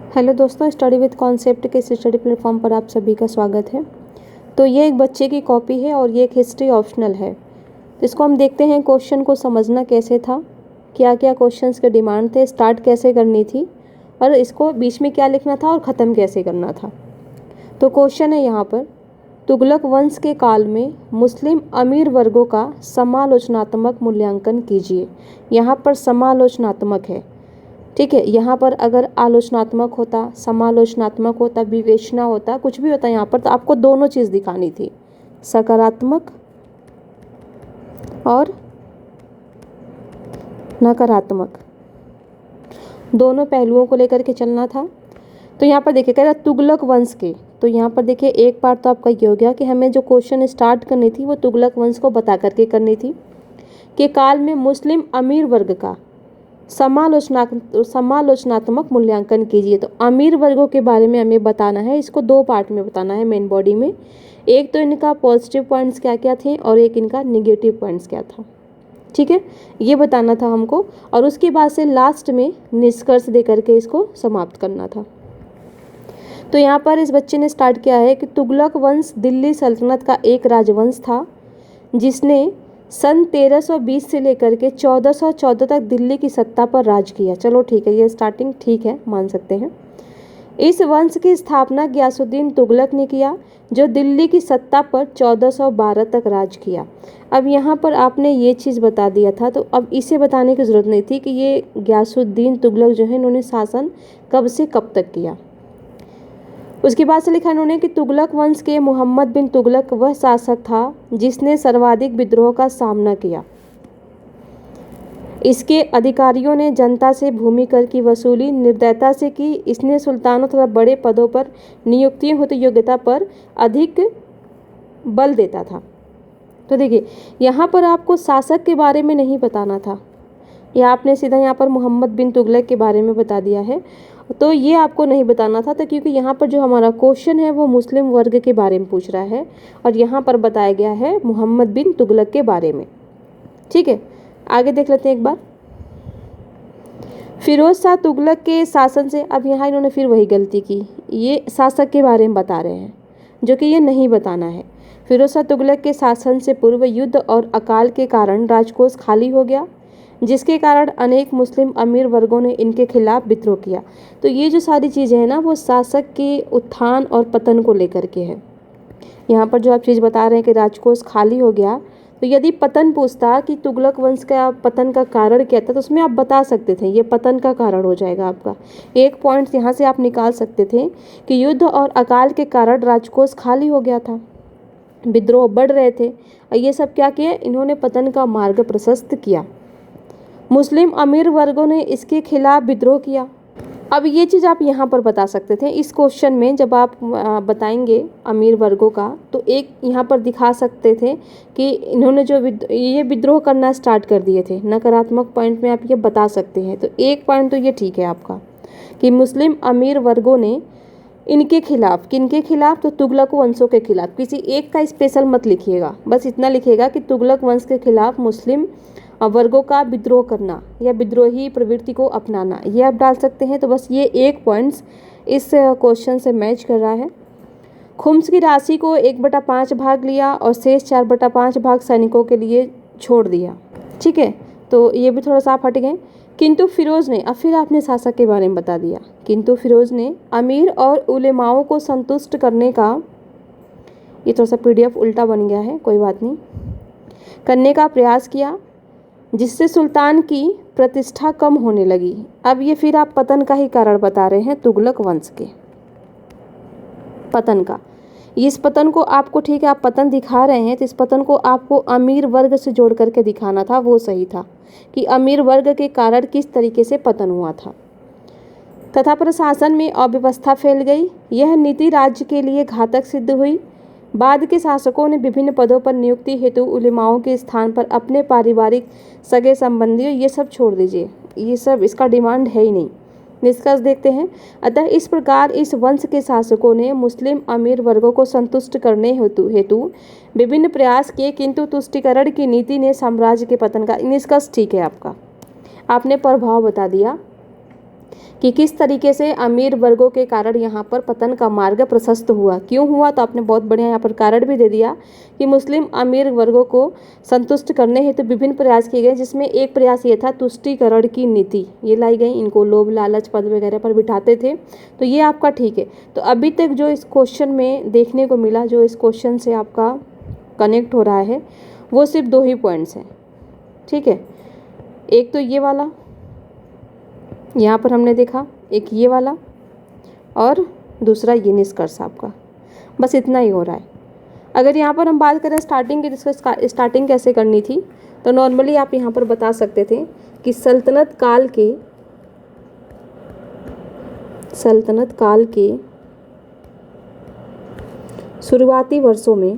Hello दोस्तों, study with concept के इस स्टडी प्लेटफॉर्म पर आप सभी का स्वागत है। तो ये एक बच्चे की कॉपी है और ये एक हिस्ट्री ऑप्शनल है। तो इसको हम देखते हैं क्वेश्चन को समझना कैसे था, क्या क्या क्वेश्चंस के डिमांड थे, स्टार्ट कैसे करनी थी और इसको बीच में क्या लिखना था और ख़त्म कैसे करना था। तो क्वेश्चन है यहाँ पर, तुगलक वंश के काल में मुस्लिम अमीर वर्गों का समालोचनात्मक मूल्यांकन कीजिए। यहाँ पर समालोचनात्मक है, ठीक है। यहाँ पर अगर आलोचनात्मक होता, समालोचनात्मक होता, विवेचना होता, कुछ भी होता यहाँ पर, तो आपको दोनों चीज़ दिखानी थी, सकारात्मक और नकारात्मक, दोनों पहलुओं को लेकर के चलना था। तो यहाँ पर देखिए कह रहा तुगलक वंश के, तो यहाँ पर देखिए एक पार्ट तो आपका ये हो गया कि हमें जो क्वेश्चन स्टार्ट करनी थी वो तुगलक वंश को बता करके करनी थी कि काल में मुस्लिम अमीर वर्ग का समालोचनात्मक मूल्यांकन कीजिए। तो अमीर वर्गों के बारे में हमें बताना है, इसको दो पार्ट में बताना है मेन बॉडी में। एक तो इनका पॉजिटिव पॉइंट्स क्या क्या थे और एक इनका निगेटिव पॉइंट्स क्या था, ठीक है, ये बताना था हमको। और उसके बाद से लास्ट में निष्कर्ष दे करके इसको समाप्त करना था। तो यहाँ पर इस बच्चे ने स्टार्ट किया है कि तुगलक वंश दिल्ली सल्तनत का एक राजवंश था जिसने सन 1320 से लेकर के 1414 तक दिल्ली की सत्ता पर राज किया। चलो ठीक है, ये स्टार्टिंग ठीक है, मान सकते हैं। इस वंश की स्थापना गयासुद्दीन तुगलक ने किया जो दिल्ली की सत्ता पर 1412 तक राज किया। अब यहाँ पर आपने ये चीज़ बता दिया था, तो अब इसे बताने की ज़रूरत नहीं थी कि ये गयासुद्दीन तुगलक जो है इन्होंने शासन कब से कब तक किया। उसके बाद से लिखा इन्होंने कि तुगलक वंश के मोहम्मद बिन तुगलक वह शासक था जिसने सर्वाधिक विद्रोह का सामना किया। इसके अधिकारियों ने जनता से भूमि कर की वसूली निर्दयता से की। इसने सुल्तानों तथा बड़े पदों पर नियुक्तियों हेतु योग्यता पर अधिक बल देता था। तो देखिए यहाँ पर आपको शासक के बारे में नहीं बताना था, या आपने सीधा यहाँ पर मोहम्मद बिन तुगलक के बारे में बता दिया है, तो ये आपको नहीं बताना था। तो क्योंकि यहाँ पर जो हमारा क्वेश्चन है वो मुस्लिम वर्ग के बारे में पूछ रहा है और यहाँ पर बताया गया है मोहम्मद बिन तुगलक के बारे में, ठीक है। आगे देख लेते हैं एक बार। फिरोज शाह तुगलक के शासन से, अब यहाँ इन्होंने फिर वही गलती की, ये शासक के बारे में बता रहे हैं जो कि ये नहीं बताना है। फिरोज शाह तुगलक के शासन से पूर्व युद्ध और अकाल के कारण राजकोष खाली हो गया जिसके कारण अनेक मुस्लिम अमीर वर्गों ने इनके खिलाफ विद्रोह किया। तो ये जो सारी चीज़ें हैं ना वो शासक के उत्थान और पतन को लेकर के है। यहाँ पर जो आप चीज़ बता रहे हैं कि राजकोष खाली हो गया, तो यदि पतन पूछता कि तुगलक वंश का पतन का कारण क्या था, तो उसमें आप बता सकते थे ये पतन का कारण हो जाएगा आपका। एक पॉइंट यहाँ से आप निकाल सकते थे कि युद्ध और अकाल के कारण राजकोष खाली हो गया था, विद्रोह बढ़ रहे थे और ये सब क्या किया, इन्होंने पतन का मार्ग प्रशस्त किया। मुस्लिम अमीर वर्गों ने इसके खिलाफ विद्रोह किया। अब ये चीज़ आप यहाँ पर बता सकते थे इस क्वेश्चन में, जब आप बताएंगे अमीर वर्गों का, तो एक यहाँ पर दिखा सकते थे कि इन्होंने जो ये विद्रोह करना स्टार्ट कर दिए थे। नकारात्मक पॉइंट में आप ये बता सकते हैं। तो एक पॉइंट तो ये ठीक है आपका कि मुस्लिम अमीर वर्गों ने इनके खिलाफ, किनके खिलाफ, तो तुगलक वंशों के खिलाफ। किसी एक का स्पेशल मत लिखिएगा, बस इतना लिखिएगा कि तुगलक वंश के खिलाफ मुस्लिम वर्गों का विद्रोह करना या विद्रोही प्रवृत्ति को अपनाना, ये आप डाल सकते हैं। तो बस ये एक पॉइंट्स इस क्वेश्चन से मैच कर रहा है। खुम्स की राशि को 1/5 भाग लिया और शेष 4/5 भाग सैनिकों के लिए छोड़ दिया, ठीक है। तो ये भी थोड़ा सा आप हट गए। किंतु फिरोज ने, अब फिर आपने शासक के बारे में बता दिया, किंतु फिरोज ने अमीर और उलेमाओं को संतुष्ट करने का, ये थोड़ा सा PDF उल्टा बन गया है, कोई बात नहीं, करने का प्रयास किया जिससे सुल्तान की प्रतिष्ठा कम होने लगी। अब ये फिर आप पतन का ही कारण बता रहे हैं, तुगलक वंश के पतन का। इस पतन को आपको, ठीक है, आप पतन दिखा रहे हैं तो इस पतन को आपको अमीर वर्ग से जोड़ करके दिखाना था, वो सही था कि अमीर वर्ग के कारण किस तरीके से पतन हुआ था। तथा प्रशासन में अव्यवस्था फैल गई, यह नीति राज्य के लिए घातक सिद्ध हुई। बाद के शासकों ने विभिन्न पदों पर नियुक्ति हेतु उलेमाओं के स्थान पर अपने पारिवारिक सगे संबंधियों, ये सब छोड़ दीजिए, ये सब इसका डिमांड है ही नहीं। निष्कर्ष देखते हैं। अतः इस प्रकार इस वंश के शासकों ने मुस्लिम अमीर वर्गों को संतुष्ट करने हेतु विभिन्न प्रयास किए, किंतु तुष्टीकरण की नीति ने साम्राज्य के पतन का। निष्कर्ष ठीक है आपका, आपने प्रभाव बता दिया कि किस तरीके से अमीर वर्गों के कारण यहाँ पर पतन का मार्ग प्रशस्त हुआ। क्यों हुआ, तो आपने बहुत बढ़िया यहाँ पर कारण भी दे दिया कि मुस्लिम अमीर वर्गों को संतुष्ट करने हेतु विभिन्न प्रयास किए गए, जिसमें एक प्रयास ये था तुष्टीकरण की नीति ये लाई गई। इनको लोभ लालच पद वगैरह पर बिठाते थे, तो ये आपका ठीक है। तो अभी तक जो इस क्वेश्चन में देखने को मिला, जो इस क्वेश्चन से आपका कनेक्ट हो रहा है, वो सिर्फ 2 ही पॉइंट्स हैं, ठीक है। एक तो ये वाला यहाँ पर हमने देखा, एक ये वाला, और दूसरा ये निष्कर्ष आपका, बस इतना ही हो रहा है। अगर यहाँ पर हम बात करें स्टार्टिंग की, जिसको स्टार्टिंग कैसे करनी थी, तो नॉर्मली आप यहाँ पर बता सकते थे कि सल्तनत काल के शुरुआती वर्षों में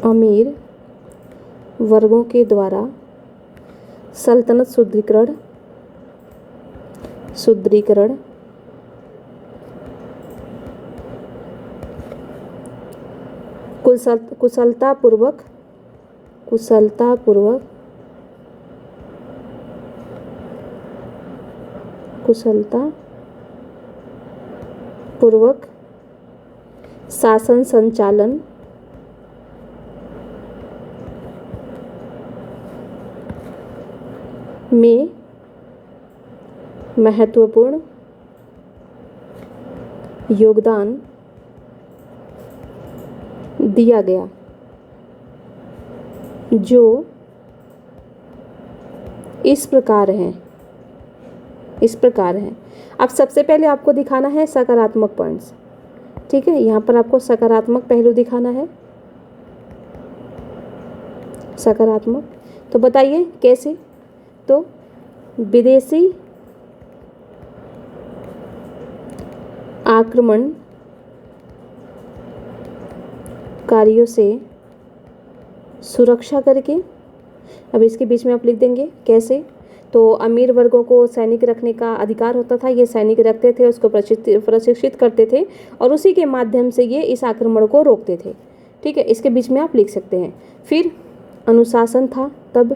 अमीर वर्गों के द्वारा सल्तनत सुदृढ़ीकरण कुशलतापूर्वक शासन संचालन में महत्वपूर्ण योगदान दिया गया, जो इस प्रकार है। अब सबसे पहले आपको दिखाना है सकारात्मक पॉइंट्स, ठीक है। यहाँ पर आपको सकारात्मक पहलू दिखाना है, सकारात्मक। तो बताइए कैसे, तो विदेशी आक्रमणकारियों से सुरक्षा करके। अब इसके बीच में आप लिख देंगे कैसे, तो अमीर वर्गों को सैनिक रखने का अधिकार होता था, ये सैनिक रखते थे, उसको प्रशिक्षित करते थे, और उसी के माध्यम से ये इस आक्रमण को रोकते थे, ठीक है। इसके बीच में आप लिख सकते हैं। फिर अनुशासन था, तब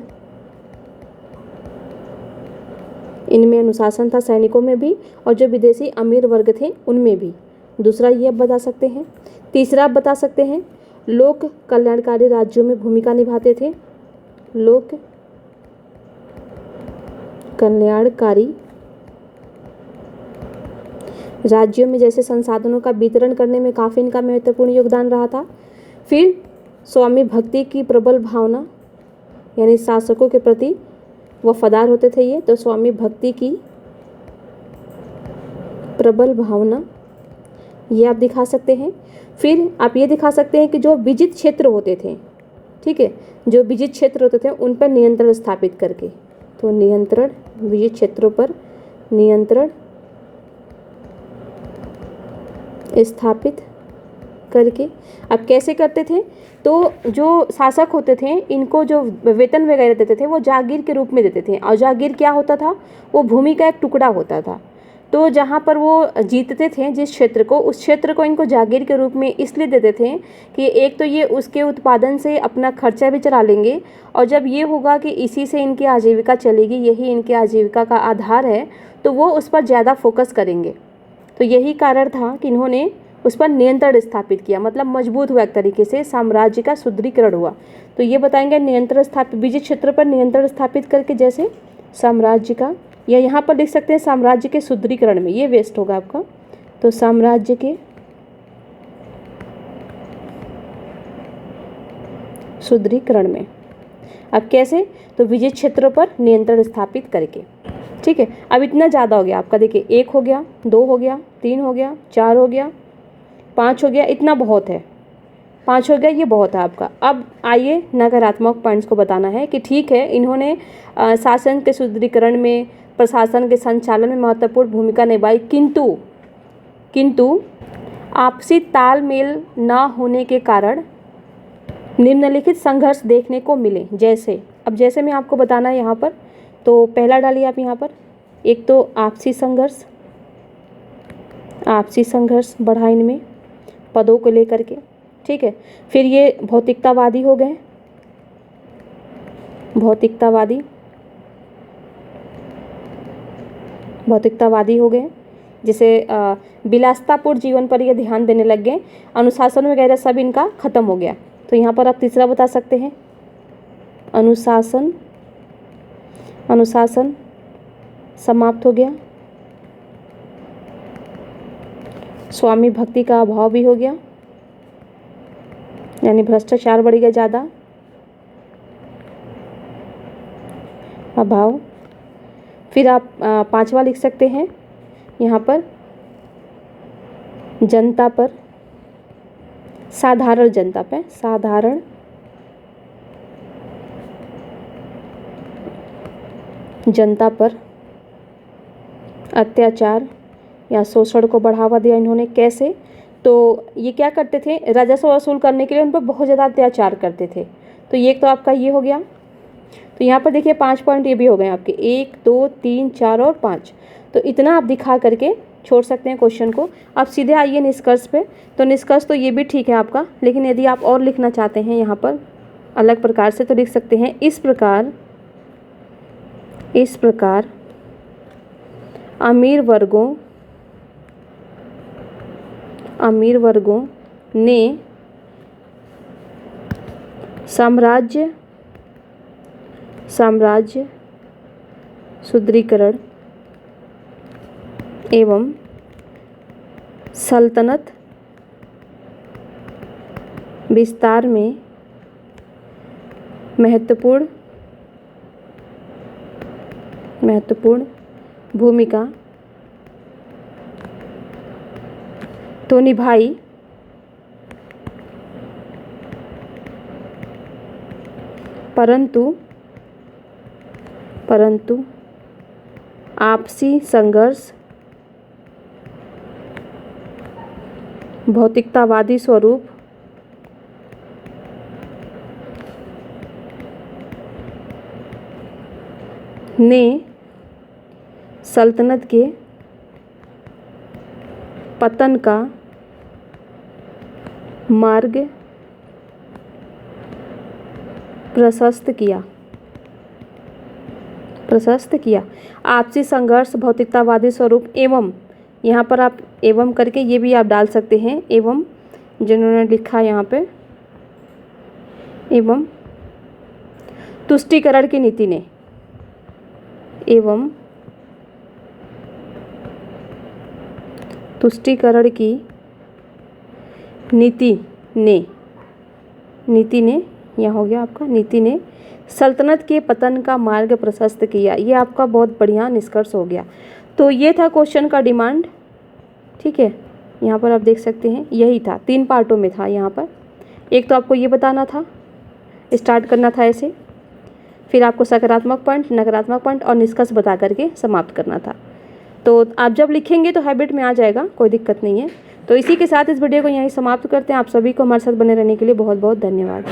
इनमें अनुशासन था, सैनिकों में भी, और जो विदेशी अमीर वर्ग थे उनमें भी। दूसरा ये आप बता सकते हैं। तीसरा आप बता सकते हैं लोक कल्याणकारी राज्यों में भूमिका निभाते थे। लोक कल्याणकारी राज्यों में जैसे संसाधनों का वितरण करने में काफ़ी इनका महत्वपूर्ण योगदान रहा था। फिर स्वामी भक्ति की प्रबल भावना, यानी शासकों के प्रति वफादार होते थे ये, तो स्वामी भक्ति की प्रबल भावना ये आप दिखा सकते हैं। फिर आप ये दिखा सकते हैं कि जो विजित क्षेत्र होते थे, ठीक है, जो विजित क्षेत्र होते थे उन पर नियंत्रण स्थापित करके, तो नियंत्रण, विजित क्षेत्रों पर नियंत्रण स्थापित करके। अब कैसे करते थे, तो जो शासक होते थे इनको जो वेतन वगैरह देते थे वो जागीर के रूप में देते थे, और जागीर क्या होता था, वो भूमि का एक टुकड़ा होता था। तो जहाँ पर वो जीतते थे जिस क्षेत्र को, उस क्षेत्र को इनको जागीर के रूप में इसलिए देते थे कि एक तो ये उसके उत्पादन से अपना खर्चा भी चला लेंगे, और जब ये होगा कि इसी से इनकी आजीविका चलेगी, यही इनकी आजीविका का आधार है, तो वो उस पर ज़्यादा फोकस करेंगे। तो यही कारण था कि इन्होंने उस पर नियंत्रण स्थापित किया, मतलब मजबूत हुआ, एक तरीके से साम्राज्य का सुदृढ़ीकरण हुआ। तो ये बताएंगे नियंत्रण स्थापित, विजित क्षेत्र पर नियंत्रण स्थापित करके, जैसे साम्राज्य का, या यहाँ पर लिख सकते हैं साम्राज्य के सुदृढ़ीकरण में, ये वेस्ट होगा आपका, तो साम्राज्य के सुदृढ़ीकरण में। अब कैसे, तो विजित क्षेत्रों पर नियंत्रण स्थापित करके, ठीक है। अब इतना ज़्यादा हो गया आपका, देखिए 1 हो गया, 2 हो गया, 3 हो गया, 4 हो गया, 5 हो गया, इतना बहुत है, 5 हो गया, ये बहुत है आपका। अब आइए नकारात्मक पॉइंट्स को बताना है कि ठीक है इन्होंने शासन के सुदृढ़ीकरण में, प्रशासन के संचालन में महत्वपूर्ण भूमिका निभाई, किंतु आपसी तालमेल न होने के कारण निम्नलिखित संघर्ष देखने को मिले। जैसे, अब जैसे मैं आपको बताना है यहाँ पर, तो पहला डालिए आप यहाँ पर, एक तो आपसी संघर्ष बढ़ा इनमें पदों को लेकर के, ठीक है। फिर ये भौतिकतावादी हो गए, भौतिकतावादी हो गए, जिसे विलासितापूर्ण जीवन पर ये ध्यान देने लग गए, अनुशासन वगैरह सब इनका खत्म हो गया। तो यहाँ पर आप तीसरा बता सकते हैं, अनुशासन समाप्त हो गया, स्वामी भक्ति का अभाव भी हो गया, यानी भ्रष्टाचार बढ़ गया ज़्यादा, अभाव। फिर आप पांचवा लिख सकते हैं यहाँ पर, जनता पर, साधारण जनता पे, साधारण जनता पर अत्याचार या शोषण को बढ़ावा दिया इन्होंने। कैसे? तो ये क्या करते थे, राजस्व वसूल करने के लिए उन पर बहुत ज़्यादा अत्याचार करते थे। तो ये तो आपका ये हो गया। तो यहाँ पर देखिए 5 पॉइंट ये भी हो गए आपके, 1 2 3 4 और 5। तो इतना आप दिखा करके छोड़ सकते हैं क्वेश्चन को। आप सीधे आइए निष्कर्ष पे। तो निष्कर्ष तो ये भी ठीक है आपका, लेकिन यदि आप और लिखना चाहते हैं यहाँ पर अलग प्रकार से तो लिख सकते हैं, इस प्रकार अमीर वर्गों ने साम्राज्य सुदृढ़ीकरण एवं सल्तनत विस्तार में महत्वपूर्ण भूमिका तो निभाई, परंतु आपसी संघर्ष, भौतिकतावादी स्वरूप, ने सल्तनत के पतन का मार्ग प्रशस्त किया। आपसी संघर्ष, भौतिकतावादी स्वरूप एवं, यहाँ पर आप एवं करके ये भी आप डाल सकते हैं, एवं जिन्होंने लिखा यहाँ पे, एवं तुष्टीकरण की नीति ने, एवं तुष्टीकरण की नीति ने यहाँ हो गया आपका, नीति ने सल्तनत के पतन का मार्ग प्रशस्त किया। ये आपका बहुत बढ़िया निष्कर्ष हो गया। तो ये था क्वेश्चन का डिमांड, ठीक है। यहाँ पर आप देख सकते हैं यही था, 3 पार्टों में था यहाँ पर। एक तो आपको ये बताना था, स्टार्ट करना था ऐसे, फिर आपको सकारात्मक पॉइंट, नकारात्मक पॉइंट और निष्कर्ष बता करके समाप्त करना था। तो आप जब लिखेंगे तो हैबिट में आ जाएगा, कोई दिक्कत नहीं है। तो इसी के साथ इस वीडियो को यहीं समाप्त करते हैं। आप सभी को हमारे साथ बने रहने के लिए बहुत बहुत धन्यवाद।